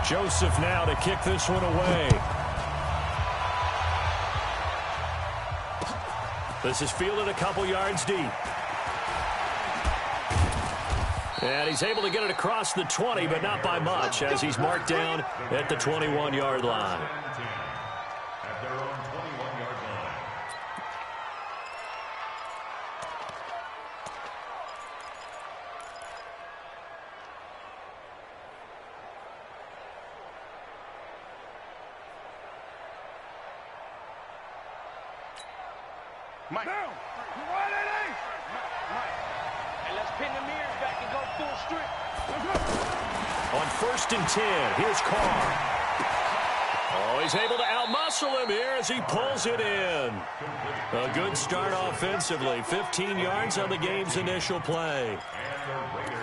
Joseph now to kick this one away. This is fielded a couple yards deep. And he's able to get it across the 20, but not by much, as he's marked down at the 21-yard line. At their own 21-yard line. Mike. Down. And let's pin the mirrors back and go full strip. On 1st and 10, here's Carr. Oh, he's able to outmuscle him here as he pulls it in. A good start offensively. 15 yards on the game's initial play.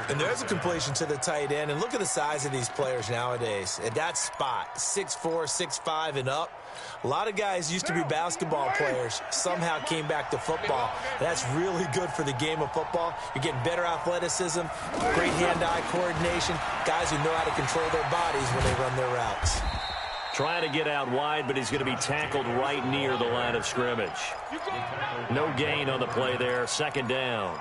And there's a completion to the tight end. And look at the size of these players nowadays. At that spot, 6'4", 6'5", and up. A lot of guys used to be basketball players, somehow came back to football. That's really good for the game of football. You're getting better athleticism, great hand-eye coordination, guys who know how to control their bodies when they run their routes. Trying to get out wide, but he's going to be tackled right near the line of scrimmage. No gain on the play there, 2nd down.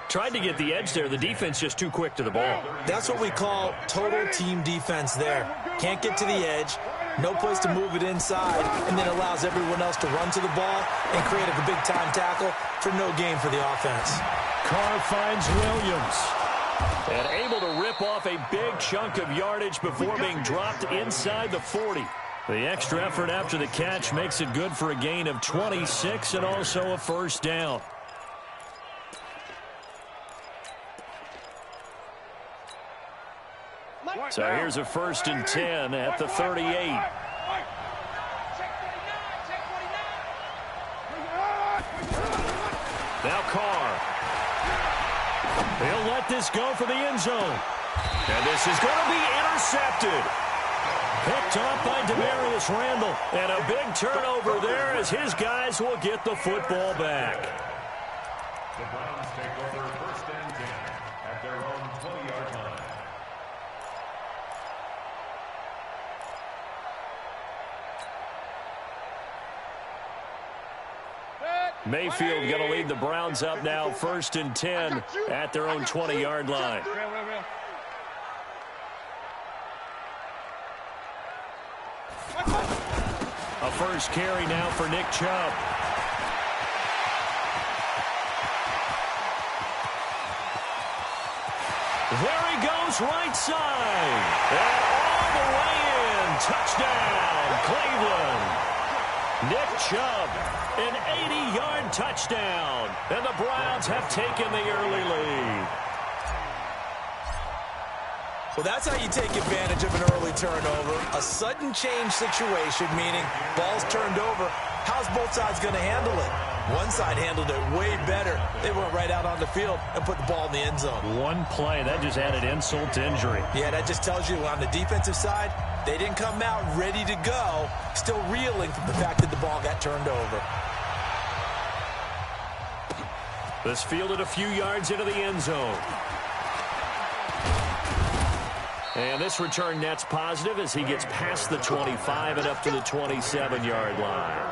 Tried to get the edge there. The defense just too quick to the ball. That's what we call total team defense there. Can't get to the edge. No place to move it inside, and then allows everyone else to run to the ball and create a big-time tackle for no gain for the offense. Carr finds Williams. And able to rip off a big chunk of yardage before being dropped inside the 40. The extra effort after the catch makes it good for a gain of 26 and also a 1st down. So here's a 1st and 10 at the 38. Now Carr. He'll let this go for the end zone. And this is going to be intercepted. Picked off by Demarius Randall. And a big turnover there as his guys will get the football back. The Browns take over 1st and 10 at their own 20-yard line. Mayfield going to lead the Browns up now 1st and 10 at their own 20-yard line. A first carry now for Nick Chubb. There he goes right side. And all the way in. Touchdown, Cleveland. Nick Chubb, an 80-yard touchdown. And the Browns have taken the early lead. Well, that's how you take advantage of an early turnover. A sudden change situation, meaning ball's turned over. How's both sides going to handle it? One side handled it way better. They went right out on the field and put the ball in the end zone. One play, that just added insult to injury. Yeah, that just tells you on the defensive side, they didn't come out ready to go, still reeling from the fact that the ball got turned over. This fielded a few yards into the end zone. And this return net's positive as he gets past the 25 and up to the 27-yard line.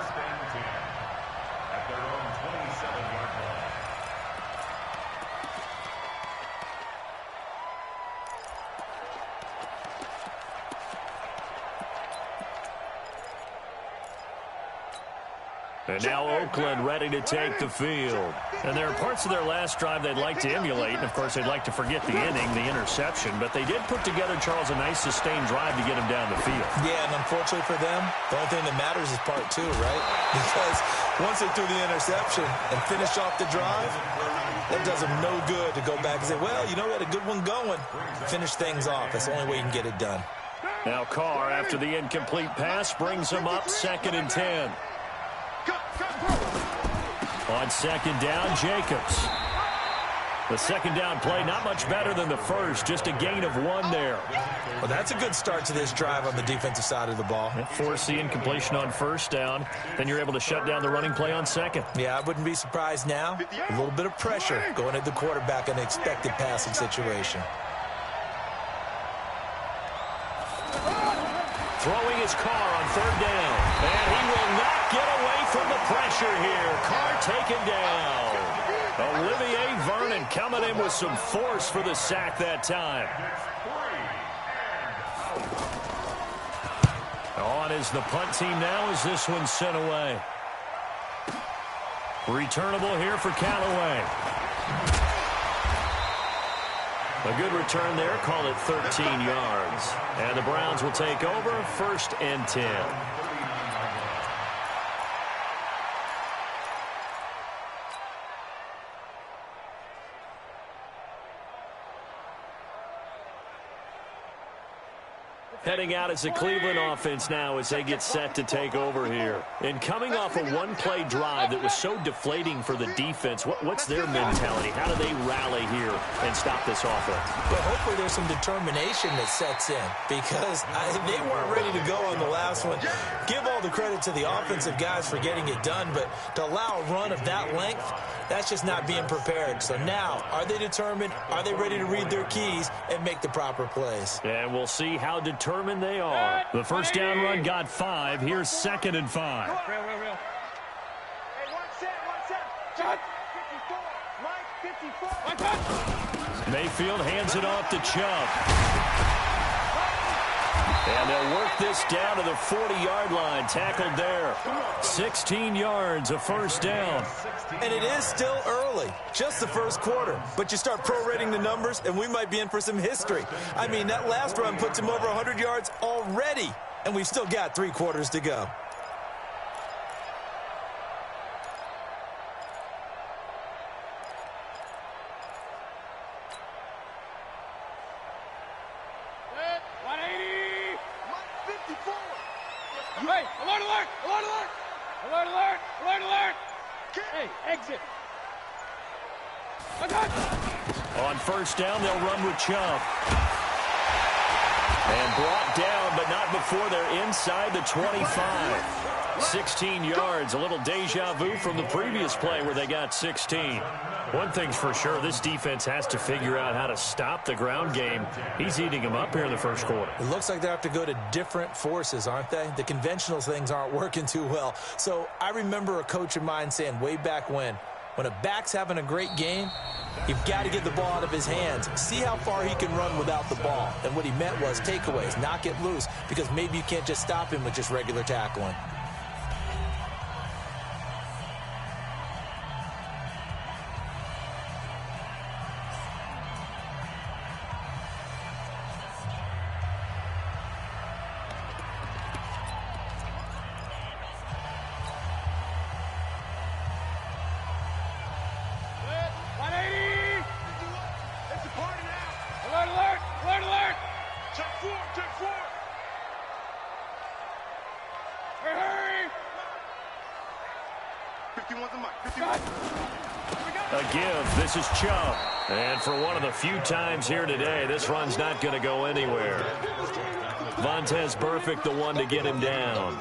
And now Oakland ready to take the field. And there are parts of their last drive they'd like to emulate. And, of course, they'd like to forget the inning, the interception. But they did put together, Charles, a nice sustained drive to get him down the field. Yeah, and unfortunately for them, the only thing that matters is part 2, right? Because once they threw the interception and finished off the drive, that does them no good to go back and say, well, you know, we had a good one going. Finish things off. That's the only way you can get it done. Now Carr, after the incomplete pass, brings him up 2nd and 10. On 2nd down, Jacobs. The 2nd down play, not much better than the first, just a gain of 1 there. Well, that's a good start to this drive on the defensive side of the ball. Force the incompletion on 1st down, then you're able to shut down the running play on 2nd. Yeah, I wouldn't be surprised now. A little bit of pressure going at the quarterback in an expected passing situation. throwing his car on third down. And he will not get away from the pressure here. Carr taken down. Olivier Vernon coming in with some force for the sack that time. On is the punt team now as this one's sent away. Returnable here for Callaway. A good return there. Call it 13 yards. And the Browns will take over 1st and 10. Heading out as the Cleveland offense now as they get set to take over here. And coming off a one-play drive that was so deflating for the defense, what's their mentality? How do they rally here and stop this offense? Well, hopefully there's some determination that sets in because they weren't ready to go on the last one. Give all the credit to the offensive guys for getting it done, but to allow a run of that length, that's just not being prepared. So now, are they determined? Are they ready to read their keys and make the proper plays? And we'll see how determined they are. The first down run got 5. Here's 2nd and 5. Real. Hey, one set. Shot. 54. Mike, 54. Mayfield hands it off to Chubb. And they'll work this down to the 40-yard line. Tackled there. 16 yards, a first down. And it is still early, just the first quarter. But you start prorating the numbers, and we might be in for some history. I mean, that last run puts him over 100 yards already, and we've still got 3 quarters to go. Hey, alert! Hey, exit. On first down, they'll run with Chubb. And brought down, but not before they're inside the 25. 16 yards, a little deja vu from the previous play where they got 16. One thing's for sure, this defense has to figure out how to stop the ground game. He's eating them up here in the first quarter. It looks like they have to go to different forces, aren't they? The conventional things aren't working too well. So I remember a coach of mine saying way back when a back's having a great game, you've got to get the ball out of his hands. See how far he can run without the ball. And what he meant was takeaways, knock it loose, because maybe you can't just stop him with just regular tackling. A give. This is Chubb. And for one of the few times here today, this run's not going to go anywhere. Vontaze Burfict, the one to get him down.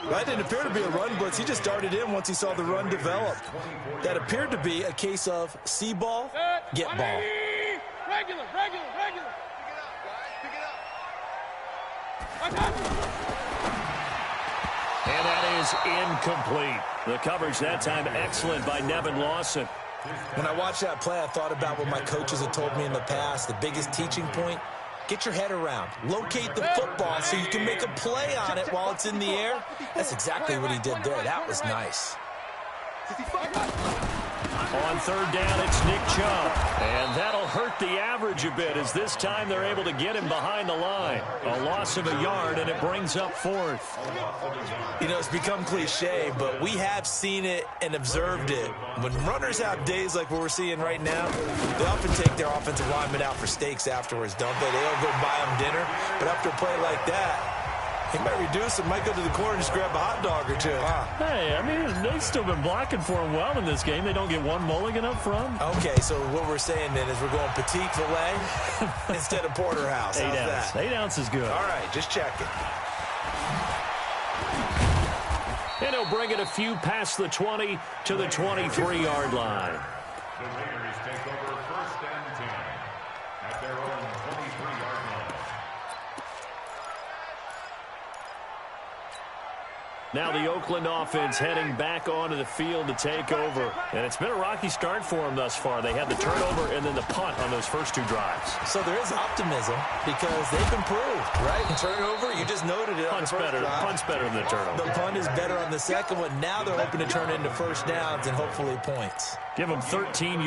That didn't appear to be a run blitz. He just darted in once he saw the run develop. That appeared to be a case of see ball, get ball. Regular. Pick it up. And that is incomplete. The coverage that time excellent by Nevin Lawson. When I watched that play, I thought about what my coaches had told me in the past. The biggest teaching point, get your head around. Locate the football so you can make a play on it while it's in the air. That's exactly what he did there. That was nice. On third down, it's Nick Chubb. And that'll hurt the average a bit as this time they're able to get him behind the line. A loss of a yard, and it brings up 4th. You know, it's become cliche, but we have seen it and observed it. When runners have days like what we're seeing right now, they often take their offensive linemen out for steaks afterwards, don't they? They all go buy them dinner. But after a play like that, he might reduce it, might go to the corner and just grab a hot dog or two, huh? Hey, I mean, they've still been blocking for him well in this game. They don't get one mulligan up front. Okay, so what we're saying then is we're going petite filet instead of porterhouse. How's that? 8 ounce is good. All right, just checking. And he'll bring it a few past the 20 to the 23-yard line. The Raiders take over 1st and 10 at their own 23-yard line. Now the Oakland offense heading back onto the field to take over. And it's been a rocky start for them thus far. They had the turnover and then the punt on those first 2 drives. So there is optimism because they've improved, right? Turnover, you just noted it. Punt's better than the turnover. The punt is better on the second one. Now they're hoping to turn into first downs and hopefully points. Give them 13 yards.